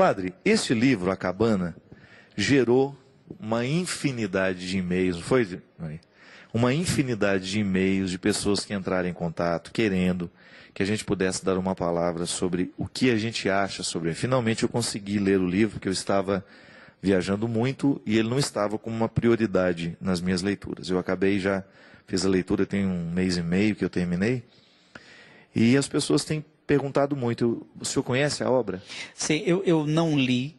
Padre, este livro, A Cabana, gerou uma infinidade de e-mails, não foi? Uma infinidade de e-mails de pessoas que entraram em contato, querendo que a gente pudesse dar uma palavra sobre o que a gente acha sobre ele. Finalmente eu consegui ler o livro, porque eu estava viajando muito e ele não estava como uma prioridade nas minhas leituras. Eu fiz a leitura tem 1 mês e meio que eu terminei, e as pessoas têm perguntado muito. O senhor conhece a obra? Sim, eu não li,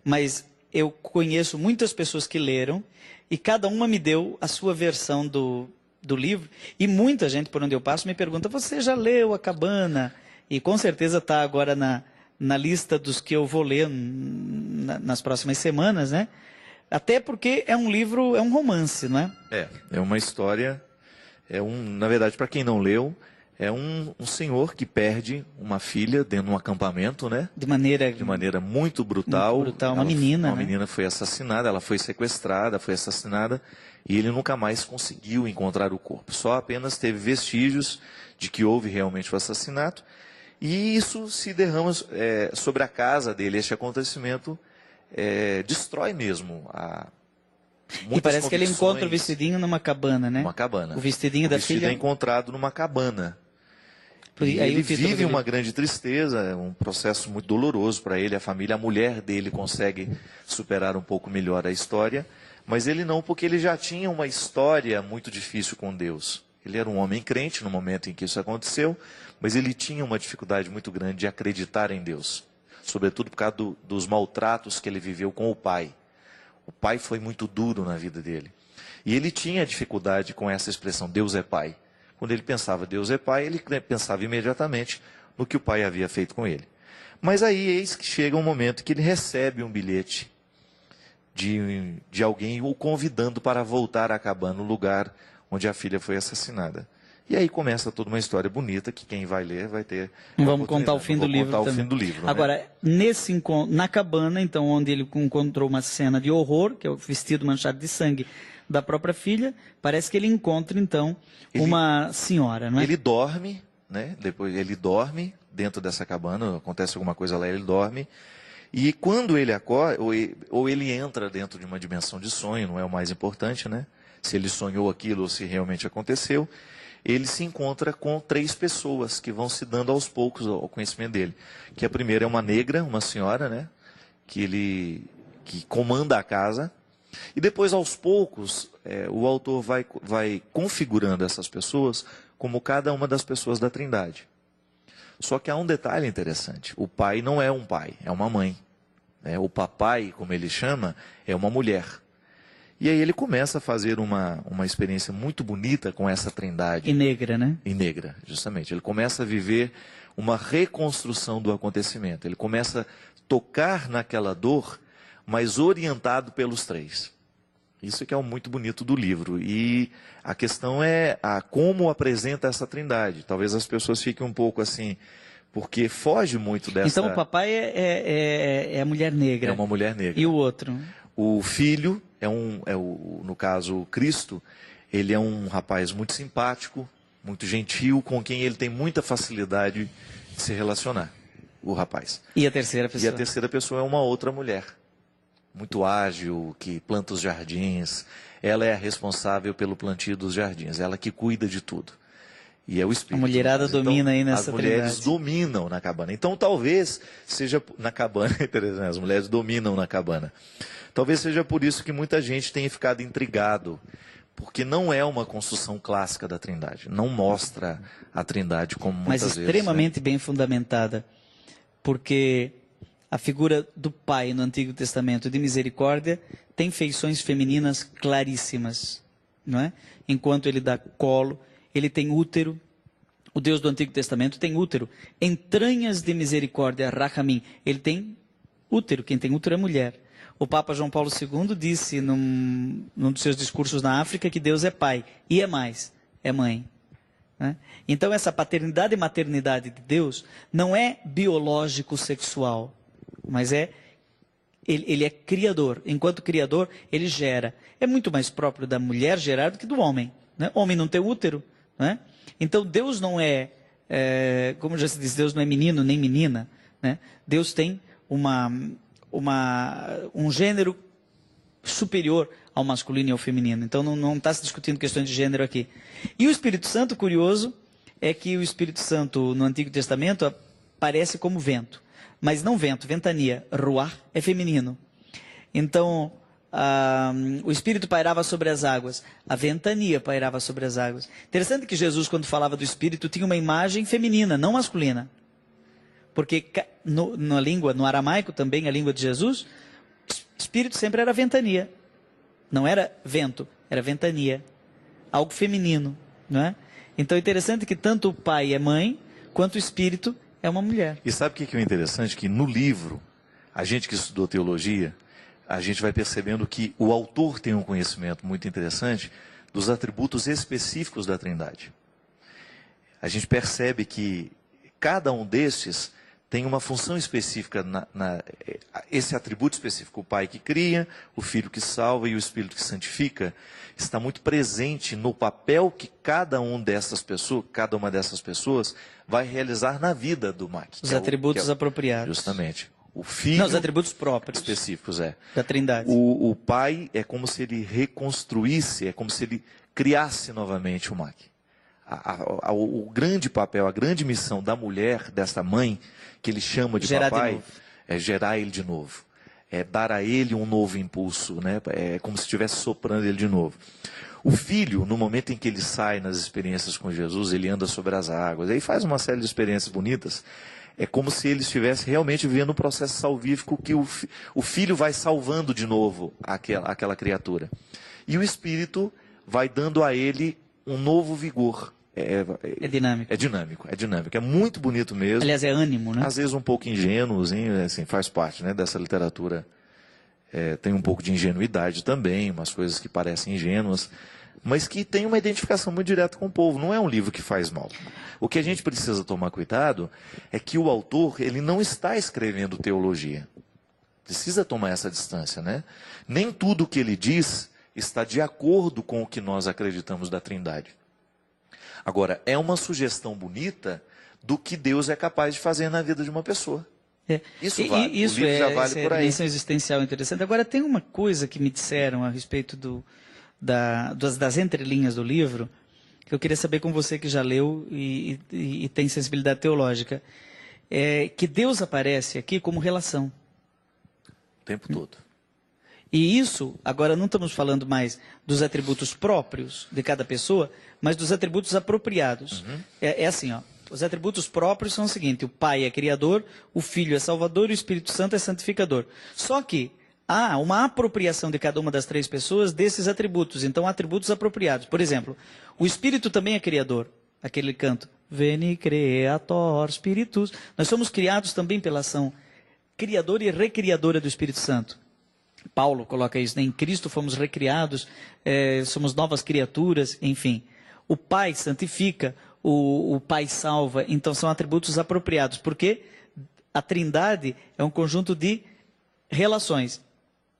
mas eu conheço muitas pessoas que leram, e cada uma me deu a sua versão do livro, e muita gente por onde eu passo me pergunta, você já leu A Cabana? E com certeza está agora na lista dos que eu vou ler nas próximas semanas, né? Até porque é um livro, é um romance, não é? É uma história, na verdade, para quem não leu, é um senhor que perde uma filha dentro de um acampamento, né? De maneira muito brutal. Muito brutal, uma menina, Uma né? menina foi assassinada, ela foi sequestrada, foi assassinada, e ele nunca mais conseguiu encontrar o corpo. Só apenas teve vestígios de que houve realmente o assassinato, e isso se derrama sobre a casa dele. Este acontecimento destrói mesmo e parece que ele encontra o vestidinho numa cabana, né? Uma cabana. O vestidinho da filha é encontrado numa cabana. E aí ele vive uma grande tristeza, um processo muito doloroso para ele, a família, a mulher dele consegue superar um pouco melhor a história, mas ele não, porque ele já tinha uma história muito difícil com Deus. Ele era um homem crente no momento em que isso aconteceu, mas ele tinha uma dificuldade muito grande de acreditar em Deus, sobretudo por causa dos maltratos que ele viveu com o pai. O pai foi muito duro na vida dele. E ele tinha dificuldade com essa expressão, Deus é pai. Quando ele pensava Deus é pai, ele pensava imediatamente no que o pai havia feito com ele. Mas aí eis que chega um momento que ele recebe um bilhete de alguém o convidando para voltar à cabana, no lugar onde a filha foi assassinada. E aí começa toda uma história bonita que quem vai ler vai ter... Vamos contar o fim do livro também. Agora, nesse encontro, na cabana, então, onde ele encontrou uma cena de horror, que é o vestido manchado de sangue da própria filha, parece que ele encontra, então, uma senhora, não é? Ele dorme, né? Depois ele dorme dentro dessa cabana, acontece alguma coisa lá, ele dorme. E quando ele acorda, ou ele entra dentro de uma dimensão de sonho, não é o mais importante, né? Se ele sonhou aquilo ou se realmente aconteceu, ele se encontra com 3 pessoas que vão se dando aos poucos ao conhecimento dele. Que a primeira é uma negra, uma senhora, né? Que comanda a casa. E depois, aos poucos, o autor vai configurando essas pessoas como cada uma das pessoas da Trindade. Só que há um detalhe interessante. O pai não é um pai, é uma mãe. O papai, como ele chama, é uma mulher. E aí ele começa a fazer uma experiência muito bonita com essa Trindade. E negra, né? E negra, justamente. Ele começa a viver uma reconstrução do acontecimento. Ele começa a tocar naquela dor, mas orientado pelos 3. Isso que é o muito bonito do livro. E a questão é como apresenta essa Trindade. Talvez as pessoas fiquem um pouco assim, porque foge muito dessa... Então o papai é a mulher negra. É uma mulher negra. E o outro? O filho no caso, Cristo, ele é um rapaz muito simpático, muito gentil, com quem ele tem muita facilidade de se relacionar, o rapaz. E a terceira pessoa? E a terceira pessoa é uma outra mulher, muito ágil, que planta os jardins. Ela é a responsável pelo plantio dos jardins, ela que cuida de tudo. E é o Espírito. A mulherada domina aí nessa Trindade. As mulheres Trindade. dominam na cabana. Então talvez seja na cabana, as mulheres dominam na cabana. Talvez seja por isso que muita gente tenha ficado intrigado, porque não é uma construção clássica da Trindade. Não mostra a Trindade como muitas vezes. Mas extremamente bem fundamentada, porque a figura do Pai no Antigo Testamento de misericórdia tem feições femininas claríssimas, não é? Enquanto ele dá colo, ele tem útero. O Deus do Antigo Testamento tem útero. Entranhas de misericórdia, Rahamim. Ele tem útero. Quem tem útero é mulher. O Papa João Paulo II disse num dos seus discursos na África que Deus é pai. E é mais, é mãe. Né? Então essa paternidade e maternidade de Deus não é biológico-sexual, mas ele é criador. Enquanto criador, ele gera. É muito mais próprio da mulher gerar do que do homem. Né? O homem não tem útero. Né? Então Deus não como já se diz, Deus não é menino nem menina. Né? Deus tem um gênero superior ao masculino e ao feminino. Então não está se discutindo questões de gênero aqui. E o Espírito Santo, curioso, é que o Espírito Santo no Antigo Testamento aparece como vento. Mas não vento, ventania. Ruach é feminino. Então, o Espírito pairava sobre as águas. A ventania pairava sobre as águas. Interessante que Jesus, quando falava do Espírito, tinha uma imagem feminina, não masculina. Porque na língua, no aramaico também, a língua de Jesus, Espírito sempre era ventania. Não era vento, era ventania. Algo feminino, não é? Então é interessante que tanto o pai é mãe, quanto o Espírito é uma mulher. E sabe o que é interessante? Que no livro, a gente que estudou teologia, a gente vai percebendo que o autor tem um conhecimento muito interessante dos atributos específicos da Trindade. A gente percebe que cada um destes tem uma função específica, esse atributo específico, o Pai que cria, o Filho que salva e o Espírito que santifica, está muito presente no papel que cada uma dessas pessoas vai realizar na vida do Mac. Os atributos apropriados. Justamente. O Filho... Não, os atributos próprios. Específicos, da Trindade. O Pai é como se ele reconstruísse, é como se ele criasse novamente o Mac. O grande papel, a grande missão da mulher, dessa mãe, que ele chama de papai, é gerar ele de novo. É dar a ele um novo impulso, né? É como se estivesse soprando ele de novo. O filho, no momento em que ele sai nas experiências com Jesus, ele anda sobre as águas, aí faz uma série de experiências bonitas. É como se ele estivesse realmente vivendo um processo salvífico que o filho vai salvando de novo aquela criatura. E o Espírito vai dando a ele um novo vigor. É dinâmico. É dinâmico. É muito bonito mesmo. Aliás, é ânimo, né? Às vezes um pouco ingênuozinho, assim, faz parte, né, dessa literatura. Tem um pouco de ingenuidade também, umas coisas que parecem ingênuas, mas que tem uma identificação muito direta com o povo. Não é um livro que faz mal. O que a gente precisa tomar cuidado é que o autor, ele não está escrevendo teologia. Precisa tomar essa distância, né? Nem tudo o que ele diz está de acordo com o que nós acreditamos da Trindade. Agora, é uma sugestão bonita do que Deus é capaz de fazer na vida de uma pessoa. Isso vale. Isso o livro já vale por aí. Dimensão existencial interessante. Agora, tem uma coisa que me disseram a respeito das entrelinhas do livro, que eu queria saber com você que já leu e tem sensibilidade teológica. Que Deus aparece aqui como relação. O tempo todo. E isso, agora não estamos falando mais dos atributos próprios de cada pessoa, mas dos atributos apropriados. Uhum. É assim, ó. Os atributos próprios são o seguinte: o Pai é criador, o Filho é salvador e o Espírito Santo é santificador. Só que há uma apropriação de cada uma das três pessoas desses atributos. Então, atributos apropriados. Por exemplo, o Espírito também é criador. Aquele canto, Veni Creator Spiritus. Nós somos criados também pela ação criadora e recriadora do Espírito Santo. Paulo coloca isso, né? Em Cristo fomos recriados, somos novas criaturas, enfim. O Pai santifica, o Pai salva, então são atributos apropriados, porque a Trindade é um conjunto de relações.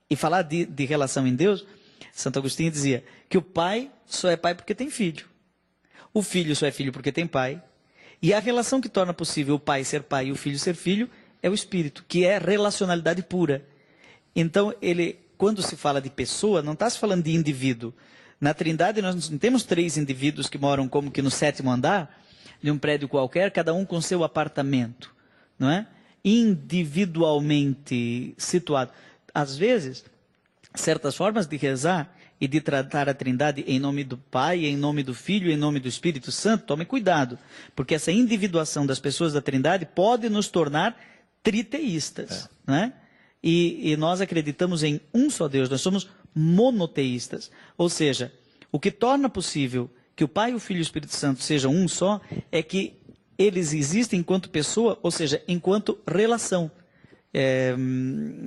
E falar de relação em Deus, Santo Agostinho dizia que o Pai só é Pai porque tem filho. O Filho só é filho porque tem Pai. E a relação que torna possível o Pai ser Pai e o Filho ser Filho é o Espírito, que é relacionalidade pura. Então, quando se fala de pessoa, não está se falando de indivíduo. Na Trindade, nós não temos três indivíduos que moram como que no 7º andar, de um prédio qualquer, cada um com seu apartamento, não é? Individualmente situado. Às vezes, certas formas de rezar e de tratar a Trindade em nome do Pai, em nome do Filho, em nome do Espírito Santo, tome cuidado, porque essa individuação das pessoas da Trindade pode nos tornar triteístas, não é? E nós acreditamos em um só Deus, nós somos monoteístas. Ou seja, o que torna possível que o Pai, o Filho e o Espírito Santo sejam um só, é que eles existem enquanto pessoa, ou seja, enquanto relação.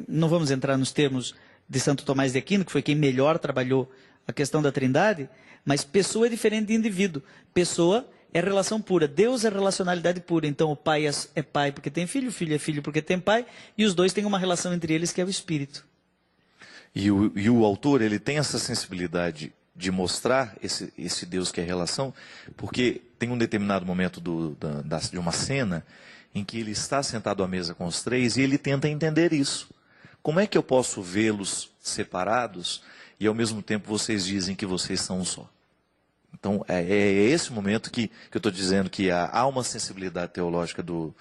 Não vamos entrar nos termos de Santo Tomás de Aquino, que foi quem melhor trabalhou a questão da Trindade, mas pessoa é diferente de indivíduo. Pessoa é relação pura. Deus é relacionalidade pura. Então o Pai é Pai porque tem Filho, o Filho é Filho porque tem Pai, e os dois têm uma relação entre eles que é o Espírito. E o autor, ele tem essa sensibilidade de mostrar esse Deus que é relação, porque tem um determinado momento de uma cena em que ele está sentado à mesa com os três e ele tenta entender isso. Como é que eu posso vê-los separados e ao mesmo tempo vocês dizem que vocês são um só? Então, é esse momento que eu estou dizendo que há uma sensibilidade teológica do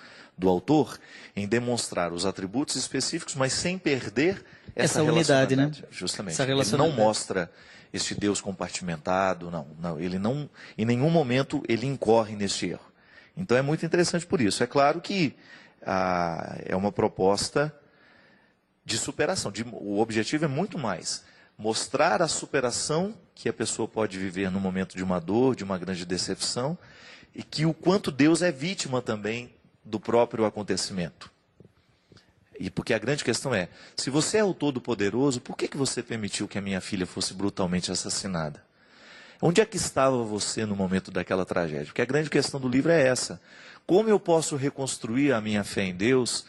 autor em demonstrar os atributos específicos, mas sem perder essa unidade, né? Justamente. Essa Ele não mostra este Deus compartimentado, não. Ele não, em nenhum momento, ele incorre neste erro. Então, é muito interessante por isso. É claro que é uma proposta de superação. O objetivo é muito mais mostrar a superação que a pessoa pode viver no momento de uma dor, de uma grande decepção, e que o quanto Deus é vítima também do próprio acontecimento. E porque a grande questão é, se você é o Todo-Poderoso, por que você permitiu que a minha filha fosse brutalmente assassinada? Onde é que estava você no momento daquela tragédia? Porque a grande questão do livro é essa. Como eu posso reconstruir a minha fé em Deus,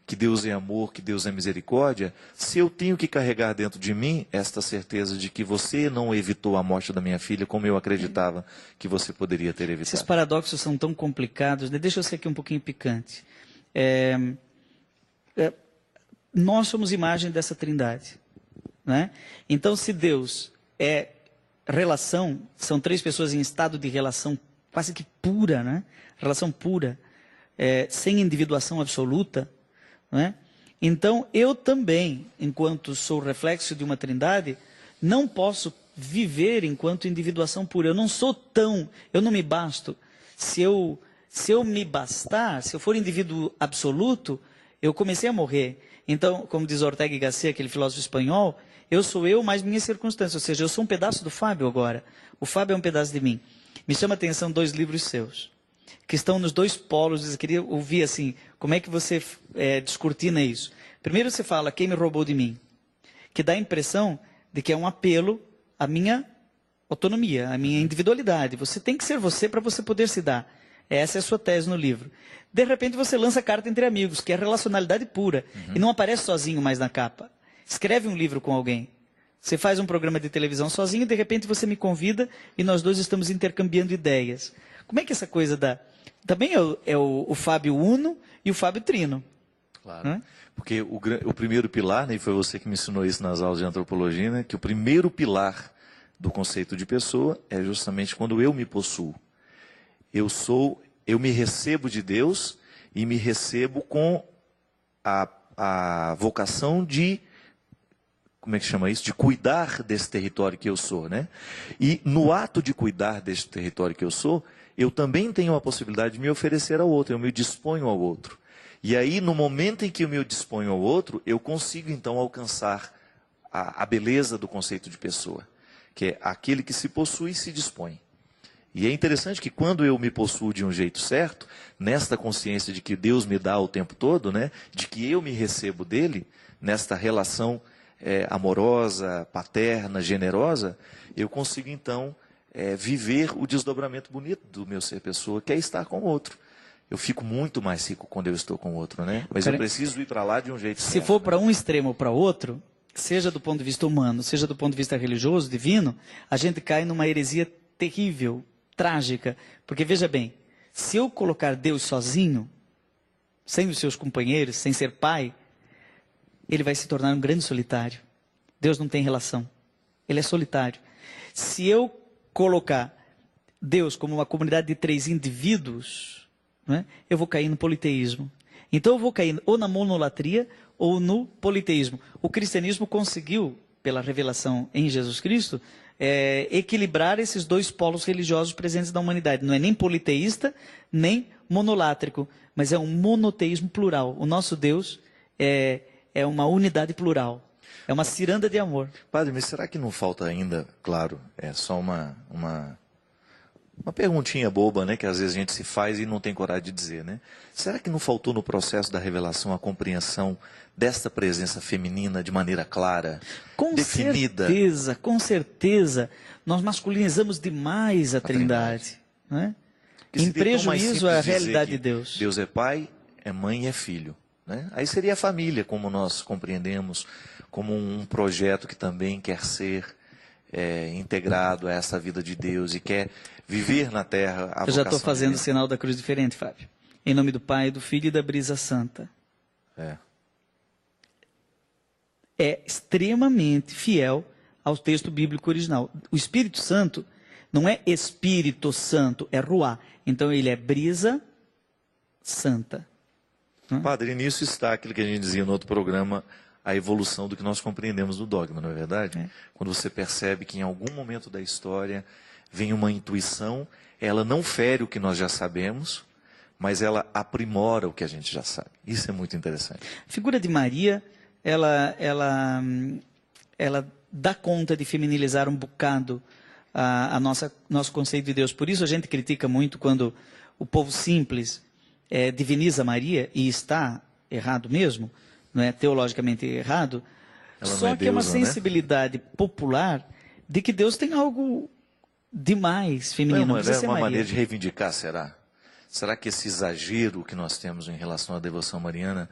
que Deus é amor, que Deus é misericórdia, se eu tenho que carregar dentro de mim esta certeza de que você não evitou a morte da minha filha como eu acreditava que você poderia ter evitado? Esses paradoxos são tão complicados, né? Deixa eu ser aqui um pouquinho picante. Nós somos imagem dessa trindade, né? Então, se Deus é relação, são três pessoas em estado de relação quase que pura, né? Relação pura, sem individuação absoluta, né? Então, eu também, enquanto sou reflexo de uma trindade, não posso viver enquanto individuação pura. Eu não me basto. Se eu me bastar, se eu for indivíduo absoluto, eu comecei a morrer. Então, como diz Ortega y Gasset, aquele filósofo espanhol, eu sou eu mais minhas circunstâncias. Ou seja, eu sou um pedaço do Fábio agora. O Fábio é um pedaço de mim. Me chama a atenção 2 livros seus, que estão nos 2 polos. Eu queria ouvir assim, como é que você descortina isso? Primeiro você fala, quem me roubou de mim? Que dá a impressão de que é um apelo à minha autonomia, à minha individualidade. Você tem que ser você para você poder se dar. Essa é a sua tese no livro. De repente você lança Carta entre Amigos, que é relacionalidade pura. E não aparece sozinho mais na capa. Escreve um livro com alguém. Você faz um programa de televisão sozinho, de repente você me convida e nós 2 estamos intercambiando ideias. Como é que essa coisa também é o Fábio Uno e o Fábio Trino. Claro. Né? Porque o primeiro pilar, né, e foi você que me ensinou isso nas aulas de antropologia, né, que o primeiro pilar do conceito de pessoa é justamente quando eu me possuo. Eu me recebo de Deus e me recebo com a vocação de, como é que chama isso? De cuidar desse território que eu sou, né? E no ato de cuidar desse território que eu sou, eu também tenho a possibilidade de me oferecer ao outro, eu me disponho ao outro. E aí, no momento em que eu me disponho ao outro, eu consigo então alcançar a beleza do conceito de pessoa, que é aquele que se possui e se dispõe. E é interessante que quando eu me possuo de um jeito certo, nesta consciência de que Deus me dá o tempo todo, né, de que eu me recebo dele, nesta relação amorosa, paterna, generosa, eu consigo então viver o desdobramento bonito do meu ser pessoa, que é estar com o outro. Eu fico muito mais rico quando eu estou com o outro, né? Mas eu preciso ir para lá de um jeito certo. Se for para um extremo ou para outro, seja do ponto de vista humano, seja do ponto de vista religioso, divino, a gente cai numa heresia terrível, trágica. Porque, veja bem, se eu colocar Deus sozinho, sem os seus companheiros, sem ser pai, ele vai se tornar um grande solitário. Deus não tem relação. Ele é solitário. Se eu colocar Deus como uma comunidade de 3 indivíduos, né, eu vou cair no politeísmo. Então eu vou cair ou na monolatria ou no politeísmo. O cristianismo conseguiu, pela revelação em Jesus Cristo, equilibrar esses 2 polos religiosos presentes na humanidade. Não é nem politeísta, nem monolátrico, mas é um monoteísmo plural. O nosso Deus é uma unidade plural. É uma ciranda de amor. Padre, mas será que não falta ainda, claro, é só uma perguntinha boba, né, que às vezes a gente se faz e não tem coragem de dizer, né? Será que não faltou no processo da revelação a compreensão desta presença feminina de maneira clara, definida? Com certeza. Nós masculinizamos demais a Trindade. Né? Em prejuízo à realidade de Deus. Deus é pai, é mãe e é filho. Né? Aí seria a família, como nós compreendemos, como um projeto que também quer ser integrado a essa vida de Deus e quer viver na terra a Eu já estou fazendo o dele. sinal da cruz diferente, Fábio. Em nome do Pai, do Filho e da Brisa Santa. é extremamente fiel ao texto bíblico original. O Espírito Santo não é Espírito Santo, é Ruá. Então ele é brisa santa. Padre, nisso está aquilo que a gente dizia no outro programa, a evolução do que nós compreendemos do dogma, não é verdade? É. Quando você percebe que em algum momento da história vem uma intuição, ela não fere o que nós já sabemos, mas ela aprimora o que a gente já sabe. Isso é muito interessante. A figura de Maria, ela dá conta de feminilizar um bocado nosso conceito de Deus. Por isso a gente critica muito quando o povo simples diviniza Maria, e está errado mesmo, não é teologicamente errado, Ela só não é que é uma deusa, né? sensibilidade popular de que Deus tem algo demais feminino. Não Não precisa é ser uma Maria. maneira de reivindicar, será? Será que esse exagero que nós temos em relação à devoção mariana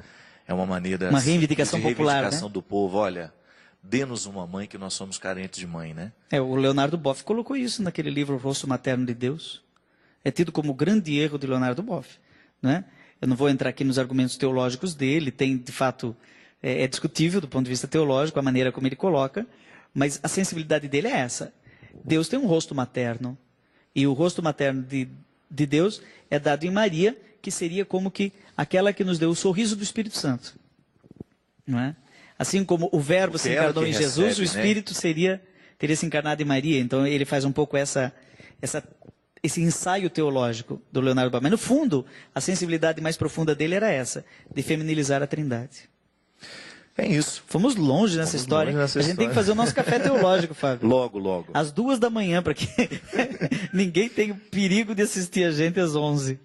é uma maneira Uma reivindicação de popular, reivindicação né? do povo? Olha, dê-nos uma mãe que nós somos carentes de mãe, né? O Leonardo Boff colocou isso naquele livro O Rosto Materno de Deus. É tido como o grande erro de Leonardo Boff, né? Eu não vou entrar aqui nos argumentos teológicos dele, tem, de fato, é discutível do ponto de vista teológico a maneira como ele coloca, mas a sensibilidade dele é essa. Deus tem um rosto materno, e o rosto materno de Deus é dado em Maria, que seria como que aquela que nos deu o sorriso do Espírito Santo. Não é? Assim como o Verbo se encarnou em Jesus, o Espírito teria se encarnado em Maria. Então ele faz um pouco esse ensaio teológico do Leonardo Boff. Mas no fundo, a sensibilidade mais profunda dele era essa, de feminilizar a Trindade. É isso. Fomos longe nessa história. A gente tem que fazer o nosso café teológico, Fábio. Logo. Às 2 da manhã, para que ninguém tenha o perigo de assistir a gente às 11.